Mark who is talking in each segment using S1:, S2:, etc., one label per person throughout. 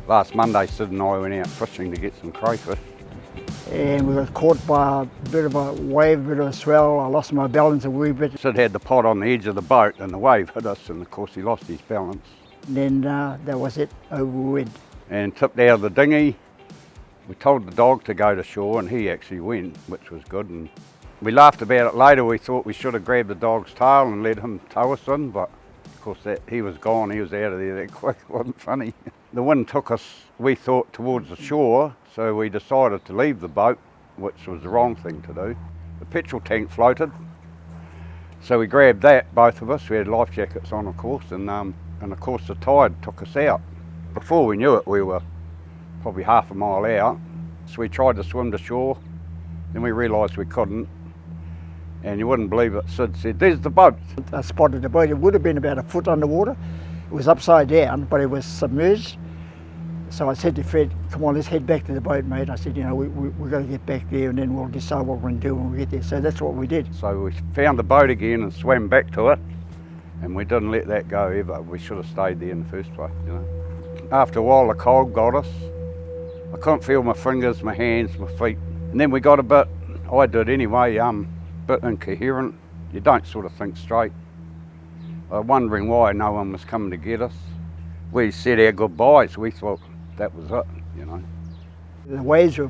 S1: Last Monday, Sid and I went out fishing to get some crayfish.
S2: And we got caught by a bit of a wave, a bit of a swell. I lost my balance a wee bit.
S1: Sid had the pot on the edge of the boat and the wave hit us, and of course he lost his balance.
S2: And then that was it, over we went.
S1: And tipped out of the dinghy. We told the dog to go to shore and he actually went, which was good. And we laughed about it later. We thought we should have grabbed the dog's tail and let him tow us in, but of course he was gone, he was out of there that quick. It wasn't funny. The wind took us, we thought, towards the shore, so we decided to leave the boat, which was the wrong thing to do. The petrol tank floated, so we grabbed that, both of us. We had life jackets on, of course, and of course the tide took us out. Before we knew it, we were probably half a mile out, so we tried to swim to shore, then we realised we couldn't, and you wouldn't believe it, Sid said, "There's the boat."
S2: I spotted the boat. It would have been about a foot underwater. It was upside down, but it was submerged. So I said to Fred, "Come on, let's head back to the boat, mate." I said, we've got to get back there and then we'll decide what we're going to do when we get there. So that's what we did.
S1: So we found the boat again and swam back to it, and we didn't let that go ever. We should have stayed there in the first place, After a while, the cold got us. I couldn't feel my fingers, my hands, my feet. And then we got a bit, I did anyway, bit incoherent. You don't sort of think straight. Wondering why no one was coming to get us. We said our goodbyes. We thought that was it,
S2: The waves were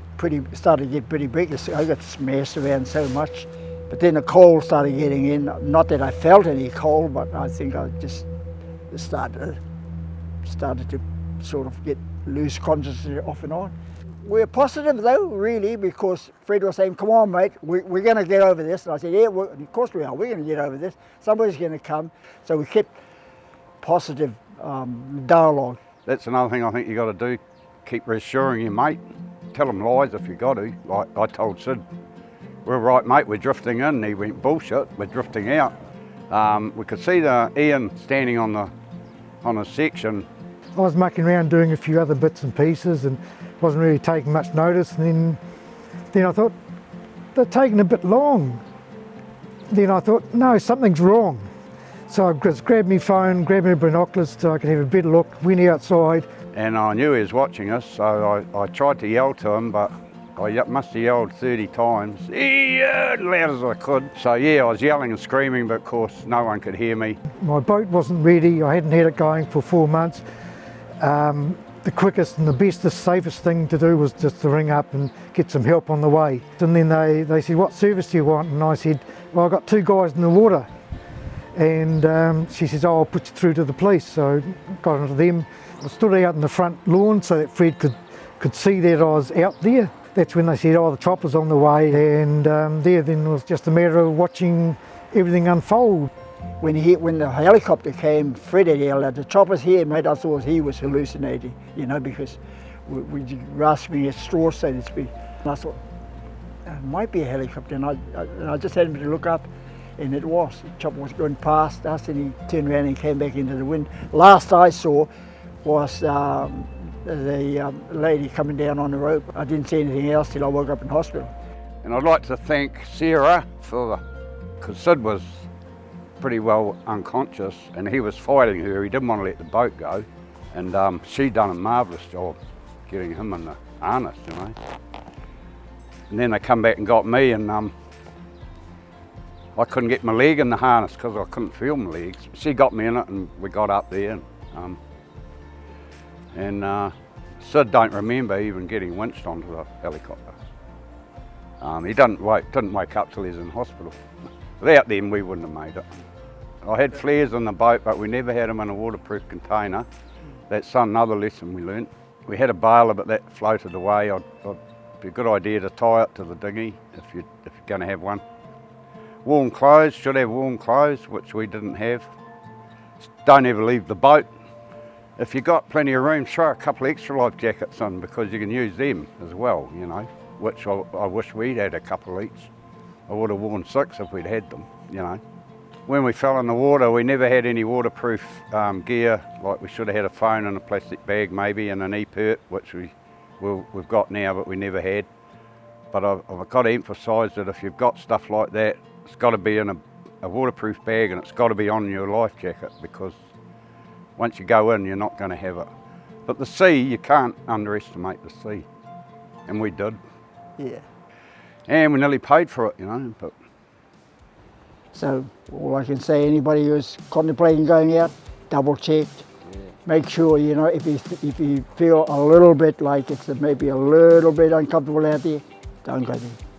S2: started to get pretty big. I got smashed around so much. But then the cold started getting in. Not that I felt any cold, but I think I just started to sort of get lose consciousness off and on. We're positive though, really, because Fred was saying, "Come on, mate, we're going to get over this." And I said, "Yeah, of course we are. We're going to get over this. Somebody's going to come." So we kept positive dialogue.
S1: That's another thing I think you got to do. Keep reassuring your mate. Tell him lies if you got to. Like I told Sid, "We're right, mate. We're drifting in." And he went, "Bullshit. We're drifting out." We could see the Ian standing on a section.
S3: I was mucking around doing a few other bits and pieces and wasn't really taking much notice, and then I thought, they're taking a bit long. Then I thought, no, something's wrong. So I just grabbed my phone, grabbed my binoculars so I could have a better look, went outside.
S1: And I knew he was watching us, so I tried to yell to him, but I must have yelled 30 times, as loud as I could. So yeah, I was yelling and screaming, but of course no one could hear me.
S3: My boat wasn't ready, I hadn't had it going for 4 months. The quickest and the best, the safest thing to do was just to ring up and get some help on the way. And then they said, "What service do you want?" And I said, "Well, I've got 2 guys in the water." And she says, "Oh, I'll put you through to the police." So I got into them. I stood out in the front lawn so that Fred could see that I was out there. That's when they said, "Oh, the chopper's on the way." And then it was just a matter of watching everything unfold.
S2: When the helicopter came, Fred had yelled out, "The chopper's here, mate." I thought he was hallucinating, because we grasping at straws, so to speak. And I thought, it might be a helicopter, and I just had him to look up, and it was. The chopper was going past us, and he turned around and came back into the wind. Last I saw was the lady coming down on the rope. I didn't see anything else till I woke up in hospital.
S1: And I'd like to thank Sarah because Sid was pretty well unconscious and he was fighting her. He didn't want to let the boat go, and she done a marvellous job getting him in the harness, And then they come back and got me, and I couldn't get my leg in the harness because I couldn't feel my legs. She got me in it and we got up there, and Sid don't remember even getting winched onto the helicopter. He didn't wake up till he was in hospital. Without them we wouldn't have made it. I had flares in the boat, but we never had them in a waterproof container. That's another lesson we learnt. We had a baler, but that floated away. It'd be a good idea to tie it to the dinghy if you're going to have one. Warm clothes, should have warm clothes, which we didn't have. Don't ever leave the boat. If you've got plenty of room, throw a couple of extra life jackets in because you can use them as well, which I wish we'd had a couple each. I would have worn 6 if we'd had them, When we fell in the water, we never had any waterproof gear. Like we should have had a phone in a plastic bag maybe, and an e-pert, which we've got now, but we never had. But I've got to emphasise that if you've got stuff like that, it's got to be in a waterproof bag, and it's got to be on your life jacket, because once you go in, you're not going to have it. But the sea, you can't underestimate the sea. And we did.
S2: Yeah.
S1: And we nearly paid for it, you know. But
S2: So all I can say, anybody who's contemplating going out, double check. Make sure, you know, if you feel a little bit like it's maybe a little bit uncomfortable out there, don't go there.